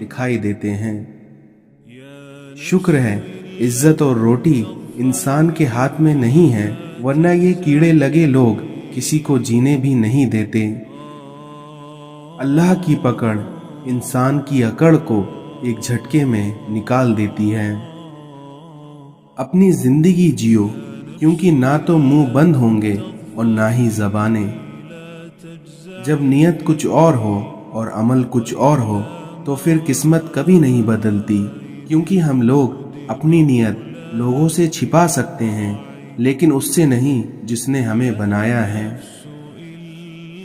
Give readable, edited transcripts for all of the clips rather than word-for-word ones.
دکھائی دیتے ہیں۔ شکر ہے عزت اور روٹی انسان کے ہاتھ میں نہیں ہے، ورنہ یہ کیڑے لگے لوگ کسی کو جینے بھی نہیں دیتے۔ اللہ کی پکڑ انسان کی اکڑ کو ایک جھٹکے میں نکال دیتی ہے۔ اپنی زندگی جیو، کیونکہ نہ تو منہ بند ہوں گے اور نہ ہی زبانیں۔ جب نیت کچھ اور ہو اور عمل کچھ اور ہو تو پھر قسمت کبھی نہیں بدلتی، کیونکہ ہم لوگ اپنی نیت لوگوں سے چھپا سکتے ہیں لیکن اس سے نہیں جس نے ہمیں بنایا ہے۔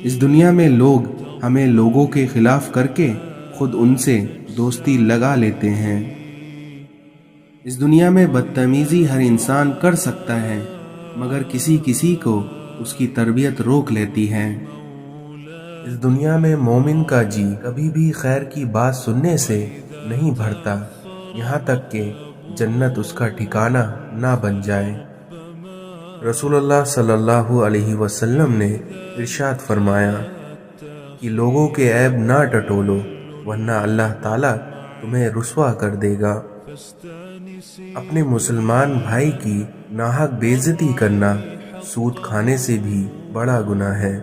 اس دنیا میں لوگ ہمیں لوگوں کے خلاف کر کے خود ان سے دوستی لگا لیتے ہیں۔ اس دنیا میں بدتمیزی ہر انسان کر سکتا ہے، مگر کسی کسی کو اس کی تربیت روک لیتی ہے۔ اس دنیا میں مومن کا جی کبھی بھی خیر کی بات سننے سے نہیں بھرتا، یہاں تک کہ جنت اس کا ٹھکانہ نہ بن جائے۔ رسول اللہ صلی اللہ علیہ وسلم نے ارشاد فرمایا کہ لوگوں کے عیب نہ ٹٹولو، ورنہ اللہ تعالیٰ تمہیں رسوا کر دے گا۔ اپنے مسلمان بھائی کی ناحق بے عزتی کرنا سود کھانے سے بھی بڑا گناہ ہے۔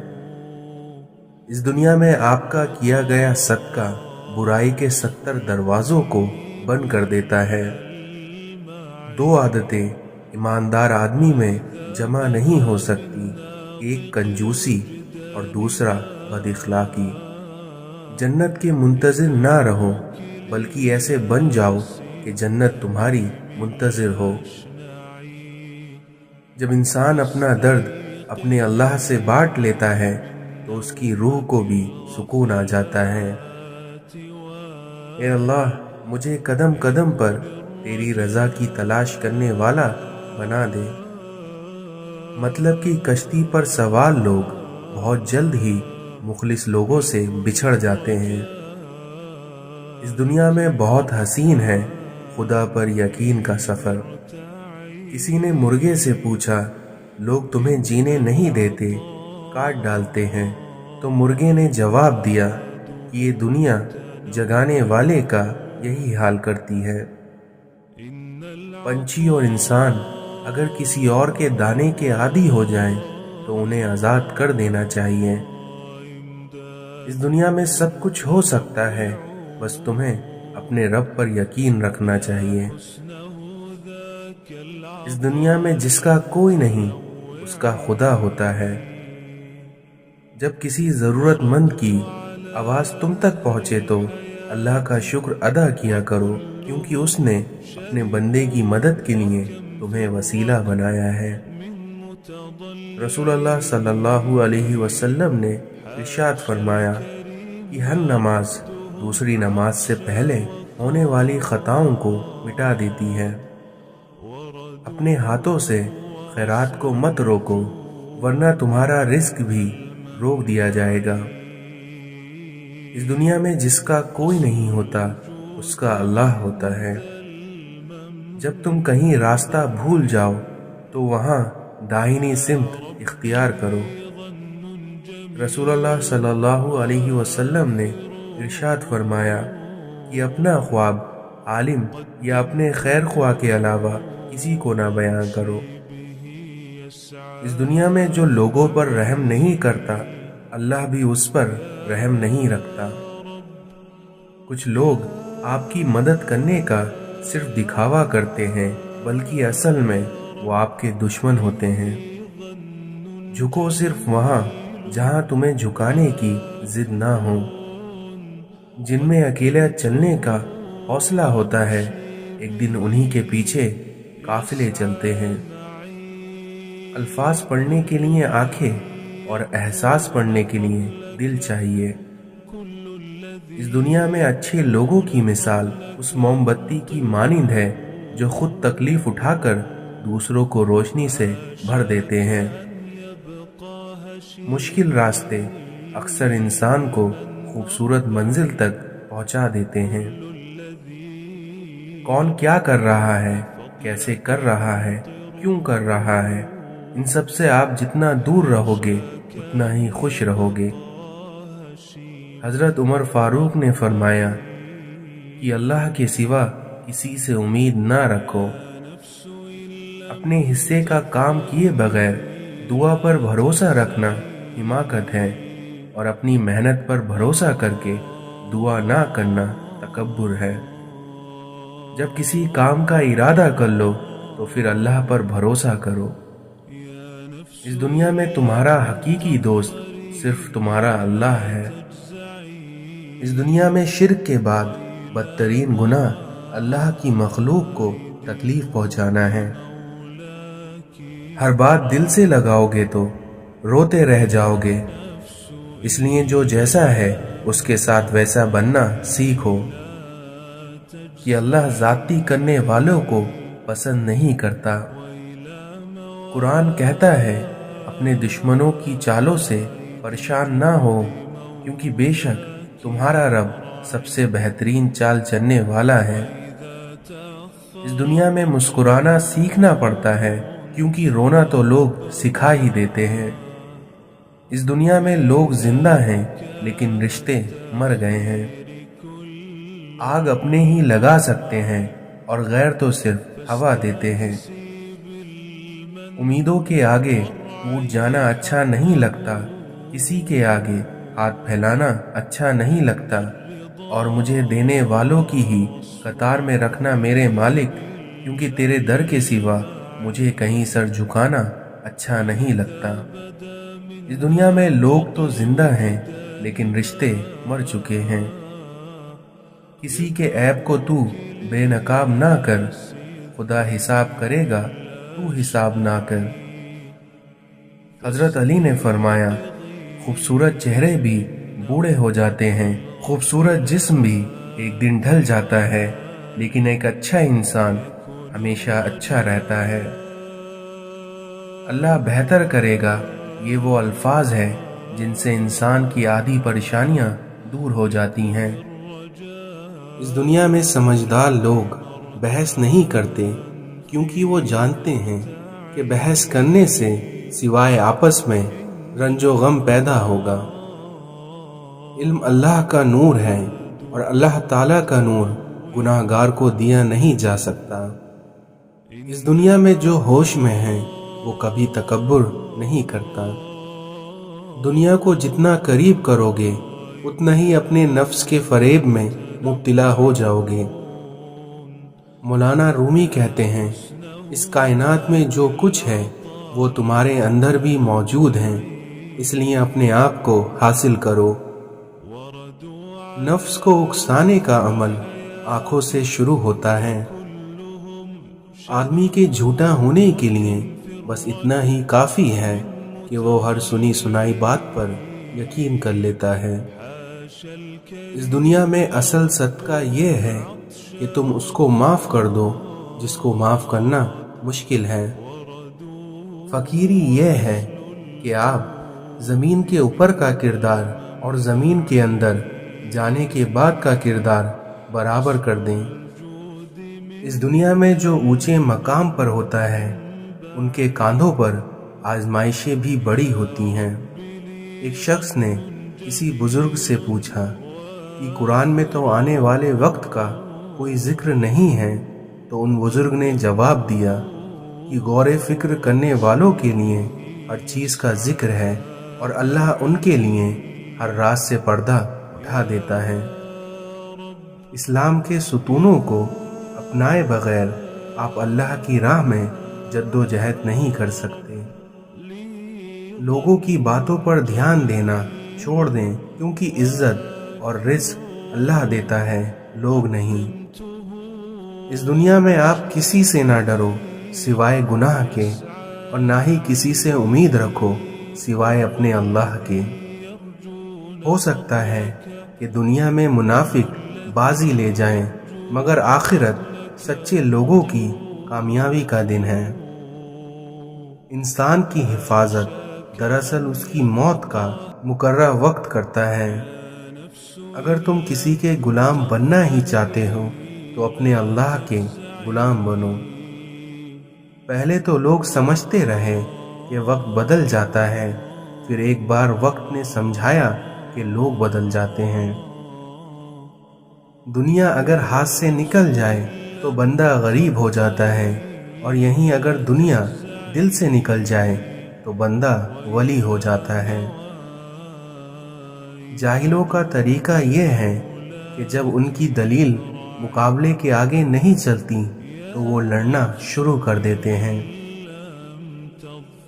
اس دنیا میں آپ کا کیا گیا صدقہ برائی کے 70 دروازوں کو بند کر دیتا ہے۔ 2 عادتیں ایماندار آدمی میں جمع نہیں ہو سکتی، ایک کنجوسی اور دوسرا بد اخلاقی۔ جنت کے منتظر نہ رہو، بلکہ ایسے بن جاؤ کہ جنت تمہاری منتظر ہو۔ جب انسان اپنا درد اپنے اللہ سے بانٹ لیتا ہے تو اس کی روح کو بھی سکون آ جاتا ہے۔ اے اللہ، مجھے قدم قدم پر تیری رضا کی تلاش کرنے والا بنا دے۔ مطلب کہ کشتی پر سوار لوگ بہت جلد ہی مخلص لوگوں سے بچھڑ جاتے ہیں۔ اس دنیا میں بہت حسین ہے خدا پر یقین کا سفر۔ کسی نے مرغے سے پوچھا، لوگ تمہیں جینے نہیں دیتے، کاٹ ڈالتے ہیں؟ تو مرغے نے جواب دیا کہ یہ دنیا جگانے والے کا یہی حال کرتی ہے۔ پنچھی اور انسان اگر کسی اور کے دانے کے عادی ہو جائیں تو انہیں آزاد کر دینا چاہیے۔ اس دنیا میں سب کچھ ہو سکتا ہے، بس تمہیں اپنے رب پر یقین رکھنا چاہیے۔ اس دنیا میں جس کا کوئی نہیں اس کا خدا ہوتا ہے۔ جب کسی ضرورت مند کی آواز تم تک پہنچے تو اللہ کا شکر ادا کیا کرو، کیونکہ اس نے اپنے بندے کی مدد کے لیے تمہیں وسیلہ بنایا ہے۔ رسول اللہ صلی اللہ علیہ وسلم نے ارشاد فرمایا کہ ہر نماز دوسری نماز سے پہلے ہونے والی خطاؤں کو مٹا دیتی ہے۔ اپنے ہاتھوں سے خیرات کو مت روکو، ورنہ تمہارا رزق بھی روک دیا جائے گا۔ اس دنیا میں جس کا کوئی نہیں ہوتا اس کا اللہ ہوتا ہے۔ جب تم کہیں راستہ بھول جاؤ تو وہاں داہنی سمت اختیار کرو۔ رسول اللہ صلی اللہ علیہ وسلم نے ارشاد فرمایا کہ اپنا خواب عالم یا اپنے خیر خواہ کے علاوہ کسی کو نہ بیان کرو۔ اس دنیا میں جو لوگوں پر رحم نہیں کرتا، اللہ بھی اس پر رحم نہیں رکھتا۔ کچھ لوگ آپ کی مدد کرنے کا صرف دکھاوا کرتے ہیں، بلکہ اصل میں وہ آپ کے دشمن ہوتے ہیں۔ جھکو صرف وہاں جہاں تمہیں جھکانے کی ضد نہ ہو۔ جن میں اکیلا چلنے کا حوصلہ ہوتا ہے، ایک دن انہی کے پیچھے قافلے چلتے ہیں۔ الفاظ پڑھنے کے لیے آنکھیں اور احساس پڑھنے کے لیے دل چاہیے۔ اس دنیا میں اچھے لوگوں کی مثال اس موم بتی کی مانند ہے جو خود تکلیف اٹھا کر دوسروں کو روشنی سے بھر دیتے ہیں۔ مشکل راستے اکثر انسان کو خوبصورت منزل تک پہنچا دیتے ہیں۔ کون کیا کر رہا ہے، کیسے کر رہا ہے، کیوں کر رہا ہے، ان سب سے آپ جتنا دور رہو گے اتنا ہی خوش رہو گے۔ حضرت عمر فاروق نے فرمایا کہ اللہ کے سوا کسی سے امید نہ رکھو۔ اپنے حصے کا کام کیے بغیر دعا پر بھروسہ رکھنا حماقت ہے، اور اپنی محنت پر بھروسہ کر کے دعا نہ کرنا تکبر ہے۔ جب کسی کام کا ارادہ کر لو تو پھر اللہ پر بھروسہ کرو۔ اس دنیا میں تمہارا حقیقی دوست صرف تمہارا اللہ ہے۔ اس دنیا میں شرک کے بعد بدترین گناہ اللہ کی مخلوق کو تکلیف پہنچانا ہے۔ ہر بات دل سے لگاؤ گے تو روتے رہ جاؤ گے، اس لیے جو جیسا ہے اس کے ساتھ ویسا بننا سیکھو، کہ اللہ زیادتی کرنے والوں کو پسند نہیں کرتا۔ قرآن کہتا ہے اپنے دشمنوں کی چالوں سے پریشان نہ ہو، کیونکہ بے شک تمہارا رب سب سے بہترین چال چلنے والا ہے۔ اس دنیا میں مسکرانا سیکھنا پڑتا ہے، کیونکہ رونا تو لوگ سکھا ہی دیتے ہیں۔ اس دنیا میں لوگ زندہ ہیں لیکن رشتے مر گئے ہیں۔ آگ اپنے ہی لگا سکتے ہیں اور غیر تو صرف ہوا دیتے ہیں۔ امیدوں کے آگے ٹوٹ جانا اچھا نہیں لگتا، کسی کے آگے ہاتھ پھیلانا اچھا نہیں لگتا، اور مجھے دینے والوں کی ہی قطار میں رکھنا میرے مالک، کیونکہ تیرے در کے سوا مجھے کہیں سر جھکانا اچھا نہیں لگتا۔ اس دنیا میں لوگ تو زندہ ہیں لیکن رشتے مر چکے ہیں۔ کسی کے عیب کو تو بے نقاب نہ کر، خدا حساب کرے گا تو حساب نہ کر۔ حضرت علی نے فرمایا خوبصورت چہرے بھی بوڑھے ہو جاتے ہیں، خوبصورت جسم بھی ایک دن ڈھل جاتا ہے، لیکن ایک اچھا انسان ہمیشہ اچھا رہتا ہے۔ اللہ بہتر کرے گا، یہ وہ الفاظ ہیں جن سے انسان کی آدھی پریشانیاں دور ہو جاتی ہیں۔ اس دنیا میں سمجھدار لوگ بحث نہیں کرتے، کیونکہ وہ جانتے ہیں کہ بحث کرنے سے سوائے آپس میں رنج و غم پیدا ہوگا۔ علم اللہ کا نور ہے، اور اللہ تعالیٰ کا نور گناہ گار کو دیا نہیں جا سکتا۔ اس دنیا میں جو ہوش میں ہے وہ کبھی تکبر نہیں کرتا۔ دنیا کو جتنا قریب کرو گے اتنا ہی اپنے نفس کے فریب میں مبتلا ہو جاؤ گے۔ مولانا رومی کہتے ہیں اس کائنات میں جو کچھ ہے وہ تمہارے اندر بھی موجود ہیں، اس لیے اپنے آپ کو حاصل کرو۔ نفس کو اکسانے کا عمل آنکھوں سے شروع ہوتا ہے۔ آدمی کے جھوٹا ہونے کے لیے بس اتنا ہی کافی ہے کہ وہ ہر سنی سنائی بات پر یقین کر لیتا ہے۔ اس دنیا میں اصل صدقہ یہ ہے کہ تم اس کو معاف کر دو جس کو معاف کرنا مشکل ہے۔ فقیری یہ ہے کہ آپ زمین کے اوپر کا کردار اور زمین کے اندر جانے کے بعد کا کردار برابر کر دیں۔ اس دنیا میں جو اونچے مقام پر ہوتا ہے ان کے کاندھوں پر آزمائشیں بھی بڑی ہوتی ہیں۔ ایک شخص نے کسی بزرگ سے پوچھا کہ قرآن میں تو آنے والے وقت کا کوئی ذکر نہیں ہے، تو ان بزرگ نے جواب دیا کہ غور فکر کرنے والوں کے لیے ہر چیز کا ذکر ہے، اور اللہ ان کے لیے ہر راز سے پردہ اٹھا دیتا ہے۔ اسلام کے ستونوں کو اپنائے بغیر آپ اللہ کی راہ میں جد و جہد نہیں کر سکتے۔ لوگوں کی باتوں پر دھیان دینا چھوڑ دیں، کیونکہ عزت اور رزق اللہ دیتا ہے، لوگ نہیں۔ اس دنیا میں آپ کسی سے نہ ڈرو سوائے گناہ کے، اور نہ ہی کسی سے امید رکھو سوائے اپنے اللہ کے۔ ہو سکتا ہے کہ دنیا میں منافق بازی لے جائیں، مگر آخرت سچے لوگوں کی کامیابی کا دن ہے۔ انسان کی حفاظت دراصل اس کی موت کا مقررہ وقت کرتا ہے۔ اگر تم کسی کے غلام بننا ہی چاہتے ہو تو اپنے اللہ کے غلام بنو۔ پہلے تو لوگ سمجھتے رہے کہ وقت بدل جاتا ہے، پھر ایک بار وقت نے سمجھایا کہ لوگ بدل جاتے ہیں۔ دنیا اگر ہاتھ سے نکل جائے تو بندہ غریب ہو جاتا ہے، اور یہیں اگر دنیا دل سے نکل جائے تو بندہ ولی ہو جاتا ہے۔ جاہلوں کا طریقہ یہ ہے کہ جب ان کی دلیل مقابلے کے آگے نہیں چلتی تو وہ لڑنا شروع کر دیتے ہیں۔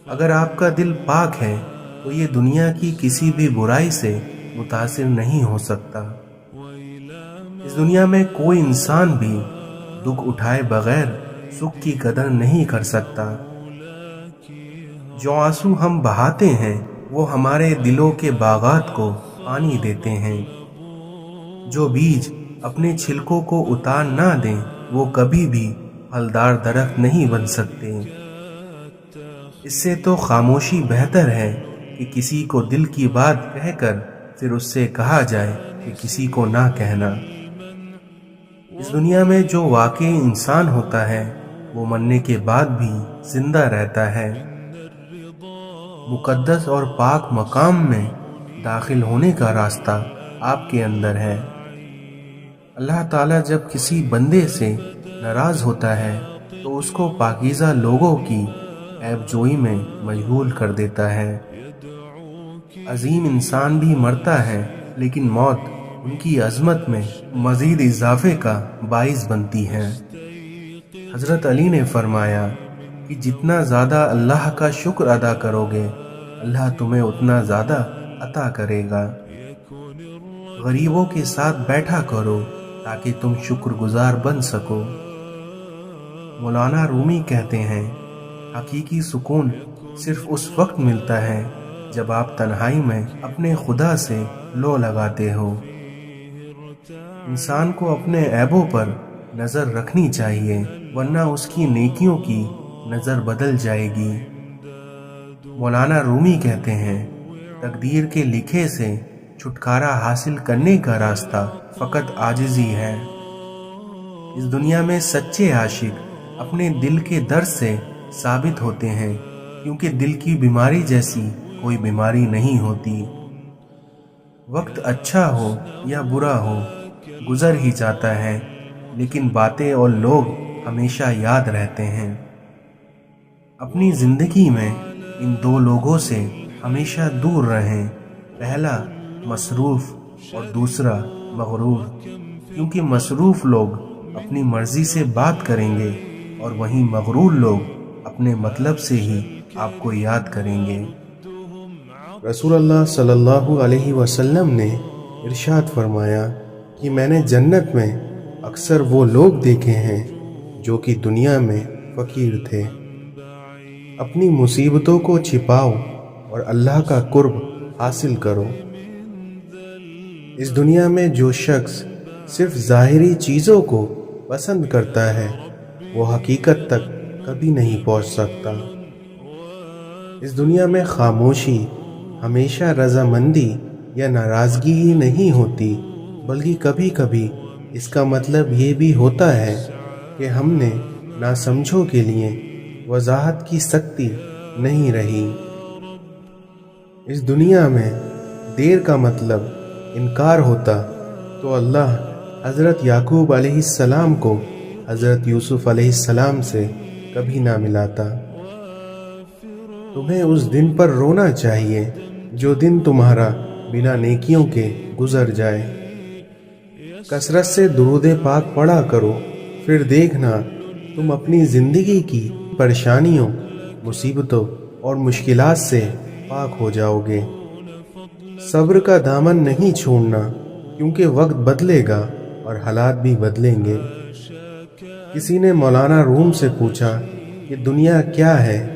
اگر آپ کا دل پاک ہے تو یہ دنیا کی کسی بھی برائی سے متاثر نہیں ہو سکتا۔ اس دنیا میں کوئی انسان بھی دکھ اٹھائے بغیر سکھ کی قدر نہیں کر سکتا۔ جو آنسو ہم بہاتے ہیں وہ ہمارے دلوں کے باغات کو پانی دیتے ہیں۔ جو بیج اپنے چھلکوں کو اتار نہ دیں وہ کبھی بھی پھلدار درخت نہیں بن سکتے۔ اس سے تو خاموشی بہتر ہے کہ کسی کو دل کی بات کہہ کر پھر اس سے کہا جائے کہ کسی کو نہ کہنا۔ اس دنیا میں جو واقعی انسان ہوتا ہے وہ مرنے کے بعد بھی زندہ رہتا ہے۔ مقدس اور پاک مقام میں داخل ہونے کا راستہ آپ کے اندر ہے۔ اللہ تعالیٰ جب کسی بندے سے ناراض ہوتا ہے تو اس کو پاکیزہ لوگوں کی عیب جوئی میں مشغول کر دیتا ہے۔ عظیم انسان بھی مرتا ہے لیکن موت ان کی عظمت میں مزید اضافے کا باعث بنتی ہے۔ حضرت علی نے فرمایا کہ جتنا زیادہ اللہ کا شکر ادا کرو گے اللہ تمہیں اتنا زیادہ عطا کرے گا۔ غریبوں کے ساتھ بیٹھا کرو تاکہ تم شکر گزار بن سکو۔ مولانا رومی کہتے ہیں حقیقی سکون صرف اس وقت ملتا ہے جب آپ تنہائی میں اپنے خدا سے لو لگاتے ہو۔ انسان کو اپنے عیبوں پر نظر رکھنی چاہیے ورنہ اس کی نیکیوں کی نظر بدل جائے گی۔ مولانا رومی کہتے ہیں تقدیر کے لکھے سے چھٹکارا حاصل کرنے کا راستہ فقط عاجزی ہے۔ اس دنیا میں سچے عاشق اپنے دل کے درد سے ثابت ہوتے ہیں کیونکہ دل کی بیماری جیسی کوئی بیماری نہیں ہوتی۔ وقت اچھا ہو یا برا ہو گزر ہی جاتا ہے لیکن باتیں اور لوگ ہمیشہ یاد رہتے ہیں۔ اپنی زندگی میں ان دو لوگوں سے ہمیشہ دور رہیں، پہلا مصروف اور دوسرا مغرور، کیونکہ مصروف لوگ اپنی مرضی سے بات کریں گے اور وہیں مغرور لوگ اپنے مطلب سے ہی آپ کو یاد کریں گے۔ رسول اللہ صلی اللہ علیہ وسلم نے ارشاد فرمایا کہ میں نے جنت میں اکثر وہ لوگ دیکھے ہیں جو کہ دنیا میں فقیر تھے۔ اپنی مصیبتوں کو چھپاؤ اور اللہ کا قرب حاصل کرو۔ اس دنیا میں جو شخص صرف ظاہری چیزوں کو پسند کرتا ہے وہ حقیقت تک کبھی نہیں پہنچ سکتا۔ اس دنیا میں خاموشی ہمیشہ رضامندی یا ناراضگی ہی نہیں ہوتی، بلکہ کبھی کبھی اس کا مطلب یہ بھی ہوتا ہے کہ ہم نے ناسمجھوں کے لیے وضاحت کی سختی نہیں رہی۔ اس دنیا میں دیر کا مطلب انکار ہوتا تو اللہ حضرت یعقوب علیہ السلام کو حضرت یوسف علیہ السلام سے کبھی نہ ملاتا۔ تمہیں اس دن پر رونا چاہیے جو دن تمہارا بنا نیکیوں کے گزر جائے۔ کثرت سے درود پاک پڑھا کرو، پھر دیکھنا تم اپنی زندگی کی پریشانیوں، مصیبتوں اور مشکلات سے پاک ہو جاؤ گے۔ صبر کا دامن نہیں چھوڑنا کیونکہ وقت بدلے گا اور حالات بھی بدلیں گے۔ کسی نے مولانا روم سے پوچھا کہ دنیا کیا ہے؟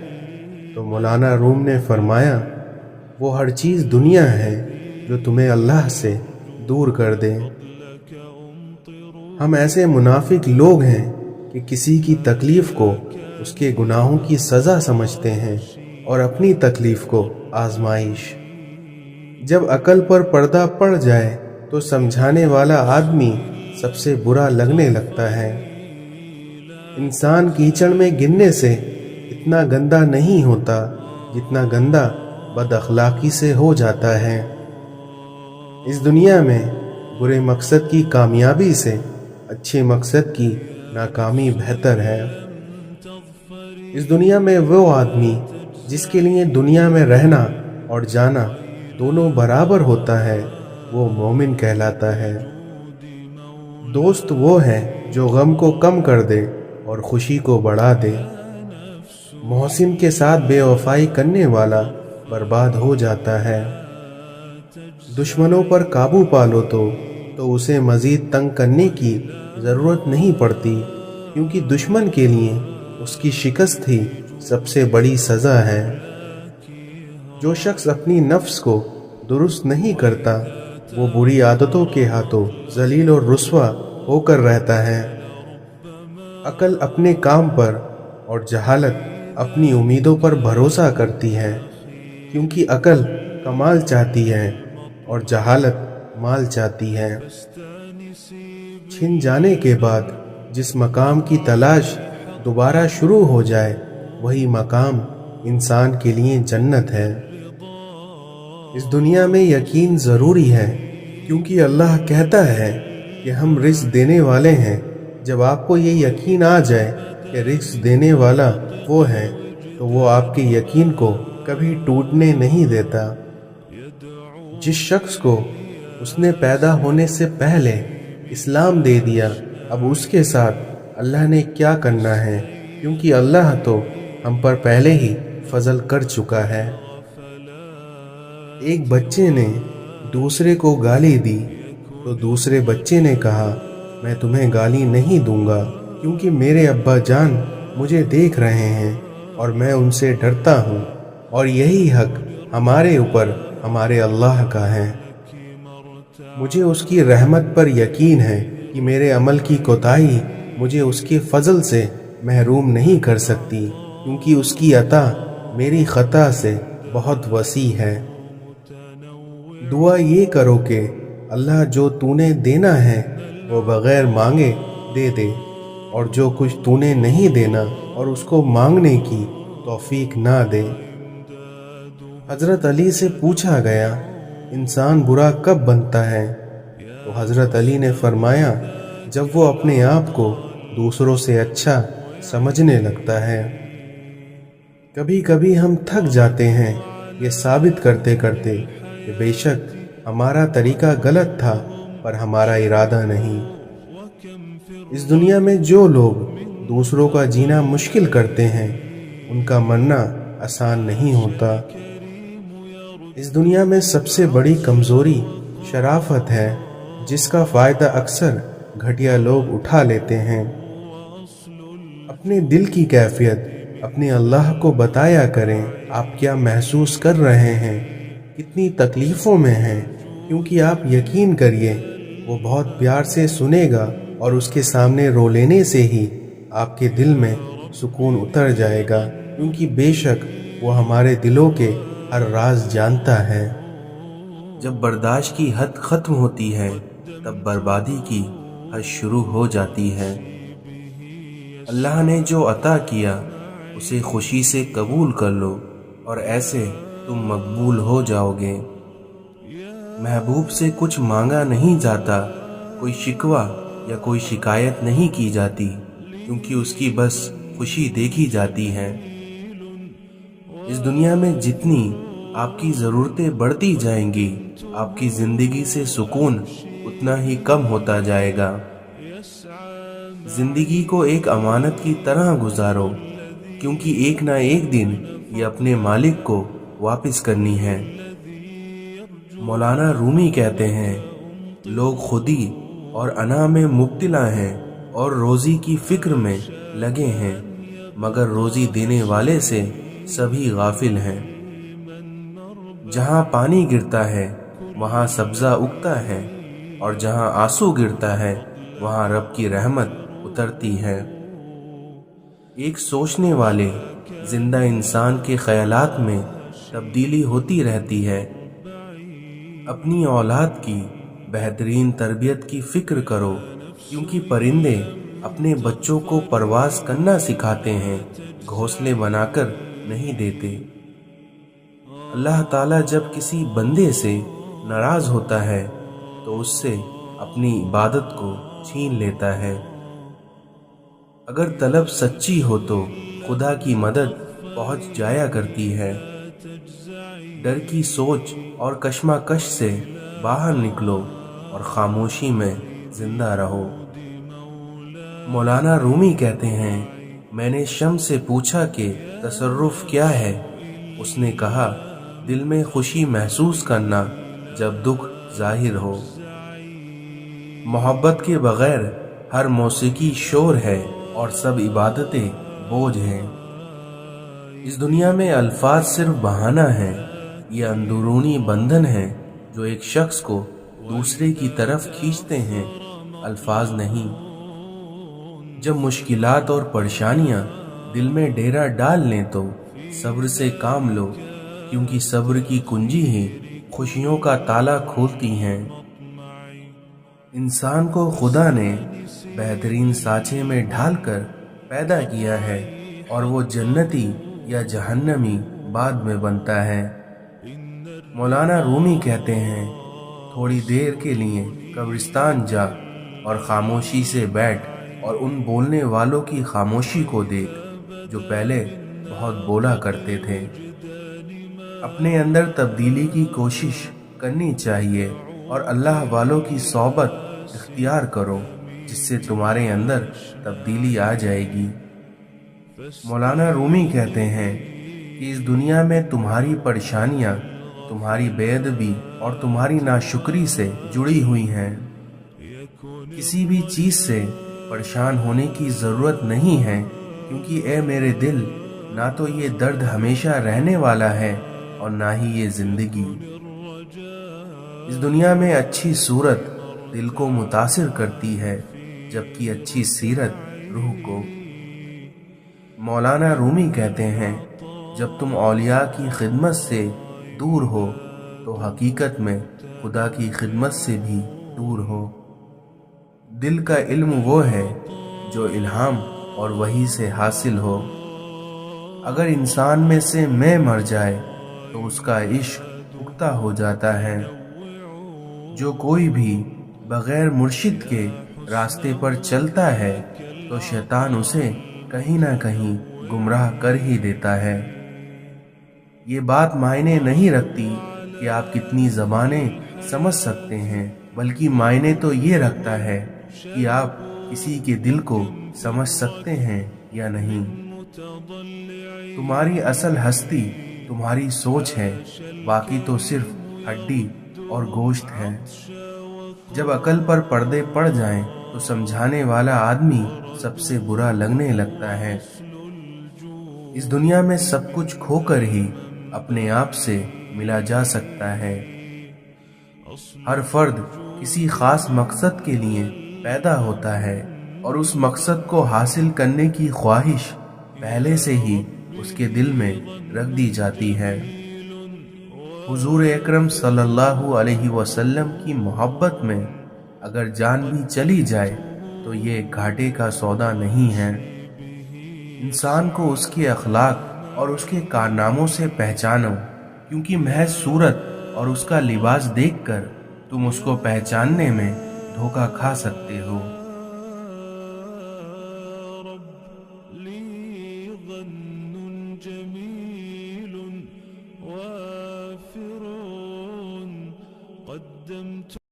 تو مولانا روم نے فرمایا وہ ہر چیز دنیا ہے جو تمہیں اللہ سے دور کر دے۔ ہم ایسے منافق لوگ ہیں کہ کسی کی تکلیف کو اس کے گناہوں کی سزا سمجھتے ہیں اور اپنی تکلیف کو آزمائش۔ جب عقل پر پردہ پڑ جائے تو سمجھانے والا آدمی سب سے برا لگنے لگتا ہے۔ انسان کیچڑ میں گرنے سے اتنا گندا نہیں ہوتا جتنا گندا بد اخلاقی سے ہو جاتا ہے۔ اس دنیا میں برے مقصد کی کامیابی سے اچھے مقصد کی ناکامی بہتر ہے۔ اس دنیا میں وہ آدمی جس کے لیے دنیا میں رہنا اور جانا دونوں برابر ہوتا ہے وہ مومن کہلاتا ہے۔ دوست وہ ہے جو غم کو کم کر دے اور خوشی کو بڑھا دے۔ محسن کے ساتھ بے وفائی کرنے والا برباد ہو جاتا ہے۔ دشمنوں پر قابو پالو تو اسے مزید تنگ کرنے کی ضرورت نہیں پڑتی، کیونکہ دشمن کے لیے اس کی شکست ہی سب سے بڑی سزا ہے۔ جو شخص اپنی نفس کو درست نہیں کرتا وہ بری عادتوں کے ہاتھوں ذلیل اور رسوا ہو کر رہتا ہے۔ عقل اپنے کام پر اور جہالت اپنی امیدوں پر بھروسہ کرتی ہے، کیونکہ عقل کمال چاہتی ہے اور جہالت مال چاہتی ہے۔ چھن جانے کے بعد جس مقام کی تلاش دوبارہ شروع ہو جائے وہی مقام انسان کے لیے جنت ہے۔ اس دنیا میں یقین ضروری ہے، کیونکہ اللہ کہتا ہے کہ ہم رزق دینے والے ہیں۔ جب آپ کو یہ یقین آ جائے کہ رزق دینے والا وہ ہے تو وہ آپ کے یقین کو کبھی ٹوٹنے نہیں دیتا۔ جس شخص کو اس نے پیدا ہونے سے پہلے اسلام دے دیا، اب اس کے ساتھ اللہ نے کیا کرنا ہے، کیونکہ اللہ تو ہم پر پہلے ہی فضل کر چکا ہے۔ ایک بچے نے دوسرے کو گالی دی تو دوسرے بچے نے کہا میں تمہیں گالی نہیں دوں گا، کیونکہ میرے ابا جان مجھے دیکھ رہے ہیں اور میں ان سے ڈرتا ہوں، اور یہی حق ہمارے اوپر ہمارے اللہ کا ہے۔ مجھے اس کی رحمت پر یقین ہے کہ میرے عمل کی کوتاہی مجھے اس کے فضل سے محروم نہیں کر سکتی، کیونکہ اس کی عطا میری خطا سے بہت وسیع ہے۔ دعا یہ کرو کہ اللہ جو تو نے دینا ہے وہ بغیر مانگے دے دے، اور جو کچھ تو نے نہیں دینا اور اس کو مانگنے کی توفیق نہ دے۔ حضرت علی سے پوچھا گیا انسان برا کب بنتا ہے؟ تو حضرت علی نے فرمایا جب وہ اپنے آپ کو دوسروں سے اچھا سمجھنے لگتا ہے۔ کبھی کبھی ہم تھک جاتے ہیں یہ ثابت کرتے کرتے کہ بے شک ہمارا طریقہ غلط تھا پر ہمارا ارادہ نہیں۔ اس دنیا میں جو لوگ دوسروں کا جینا مشکل کرتے ہیں ان کا مرنا آسان نہیں ہوتا۔ اس دنیا میں سب سے بڑی کمزوری شرافت ہے، جس کا فائدہ اکثر گھٹیا لوگ اٹھا لیتے ہیں۔ اپنے دل کی کیفیت اپنے اللہ کو بتایا کریں، آپ کیا محسوس کر رہے ہیں، کتنی تکلیفوں میں ہیں، کیونکہ آپ یقین کریے وہ بہت پیار سے سنے گا اور اس کے سامنے رو لینے سے ہی آپ کے دل میں سکون اتر جائے گا، کیونکہ بے شک وہ ہمارے دلوں کے ہر راز جانتا ہے۔ جب برداشت کی حد ختم ہوتی ہے تب بربادی کی حد شروع ہو جاتی ہے۔ اللہ نے جو عطا کیا اسے خوشی سے قبول کر لو اور ایسے تم مقبول ہو جاؤ گے۔ محبوب سے کچھ مانگا نہیں جاتا، کوئی شکوہ یا کوئی شکایت نہیں کی جاتی، کیونکہ اس کی بس خوشی دیکھی جاتی ہے۔ اس دنیا میں جتنی آپ کی ضرورتیں بڑھتی جائیں گی آپ کی زندگی سے سکون اتنا ہی کم ہوتا جائے گا۔ زندگی کو ایک امانت کی طرح گزارو، کیونکہ ایک نہ ایک دن یہ اپنے مالک کو واپس کرنی ہے۔ مولانا رومی کہتے ہیں لوگ خودی اور انا میں مبتلا ہیں اور روزی کی فکر میں لگے ہیں، مگر روزی دینے والے سے سبھی غافل ہیں۔ جہاں پانی گرتا ہے وہاں سبزہ اگتا ہے، اور جہاں آنسو گرتا ہے وہاں رب کی رحمت اترتی ہے۔ ایک سوچنے والے زندہ انسان کے خیالات میں تبدیلی ہوتی رہتی ہے۔ اپنی اولاد کی بہترین تربیت کی فکر کرو، کیونکہ پرندے اپنے بچوں کو پرواز کرنا سکھاتے ہیں، گھونسلے بنا کر نہیں دیتے۔ اللہ تعالیٰ جب کسی بندے سے ناراض ہوتا ہے تو اس سے اپنی عبادت کو چھین لیتا ہے۔ اگر طلب سچی ہو تو خدا کی مدد پہنچ جایا کرتی ہے۔ ڈر کی سوچ اور کشمکش سے باہر نکلو اور خاموشی میں زندہ رہو۔ مولانا رومی کہتے ہیں، میں نے شمس سے پوچھا کہ تصرف کیا ہے؟ اس نے کہا، دل میں خوشی محسوس کرنا جب دکھ ظاہر ہو۔ محبت کے بغیر ہر موسیقی شور ہے اور سب عبادتیں بوجھ ہیں۔ اس دنیا میں الفاظ صرف بہانہ ہیں، یہ اندرونی بندھن ہیں جو ایک شخص کو دوسرے کی طرف کھینچتے ہیں، الفاظ نہیں۔ جب مشکلات اور پریشانیاں دل میں ڈیرا ڈال لیں تو صبر سے کام لو، کیونکہ صبر کی کنجی ہی خوشیوں کا تالا کھولتی ہیں۔ انسان کو خدا نے بہترین سانچے میں ڈھال کر پیدا کیا ہے اور وہ جنتی یا جہنمی بعد میں بنتا ہے۔ مولانا رومی کہتے ہیں، تھوڑی دیر کے لیے قبرستان جا اور خاموشی سے بیٹھ اور ان بولنے والوں کی خاموشی کو دیکھ جو پہلے بہت بولا کرتے تھے۔ اپنے اندر تبدیلی کی کوشش کرنی چاہیے اور اللہ والوں کی صحبت اختیار کرو، جس سے تمہارے اندر تبدیلی آ جائے گی۔ مولانا رومی کہتے ہیں کہ اس دنیا میں تمہاری پریشانیاں تمہاری بے ادبی اور تمہاری ناشکری سے جڑی ہوئی ہیں۔ کسی بھی چیز سے پریشان ہونے کی ضرورت نہیں ہے، کیونکہ اے میرے دل، نہ تو یہ درد ہمیشہ رہنے والا ہے اور نہ ہی یہ زندگی۔ اس دنیا میں اچھی صورت دل کو متاثر کرتی ہے، جبکہ اچھی سیرت روح کو۔ مولانا رومی کہتے ہیں، جب تم اولیاء کی خدمت سے دور ہو تو حقیقت میں خدا کی خدمت سے بھی دور ہو۔ دل کا علم وہ ہے جو الہام اور وحی سے حاصل ہو۔ اگر انسان میں سے میں مر جائے تو اس کا عشق پختہ ہو جاتا ہے۔ جو کوئی بھی بغیر مرشد کے راستے پر چلتا ہے تو شیطان اسے کہیں نہ کہیں گمراہ کر ہی دیتا ہے۔ یہ بات معنی نہیں رکھتی کہ آپ کتنی زبانیں سمجھ سکتے ہیں، بلکہ معنی تو یہ رکھتا ہے کہ آپ کسی کے دل کو سمجھ سکتے ہیں یا نہیں۔ تمہاری اصل ہستی تمہاری سوچ ہے، باقی تو صرف ہڈی اور گوشت ہے۔ جب عقل پر پردے پڑ جائیں تو سمجھانے والا آدمی سب سے برا لگنے لگتا ہے۔ اس دنیا میں سب کچھ کھو کر ہی اپنے آپ سے ملا جا سکتا ہے۔ ہر فرد کسی خاص مقصد کے لیے پیدا ہوتا ہے اور اس مقصد کو حاصل کرنے کی خواہش پہلے سے ہی اس کے دل میں رکھ دی جاتی ہے۔ حضور اکرم صلی اللہ علیہ وسلم کی محبت میں اگر جان بھی چلی جائے تو یہ گھاٹے کا سودا نہیں ہے۔ انسان کو اس کے اخلاق اور اس کے کارناموں سے پہچانو، کیونکہ محض صورت اور اس کا لباس دیکھ کر تم اس کو پہچاننے میں دھوکہ کھا سکتے ہو۔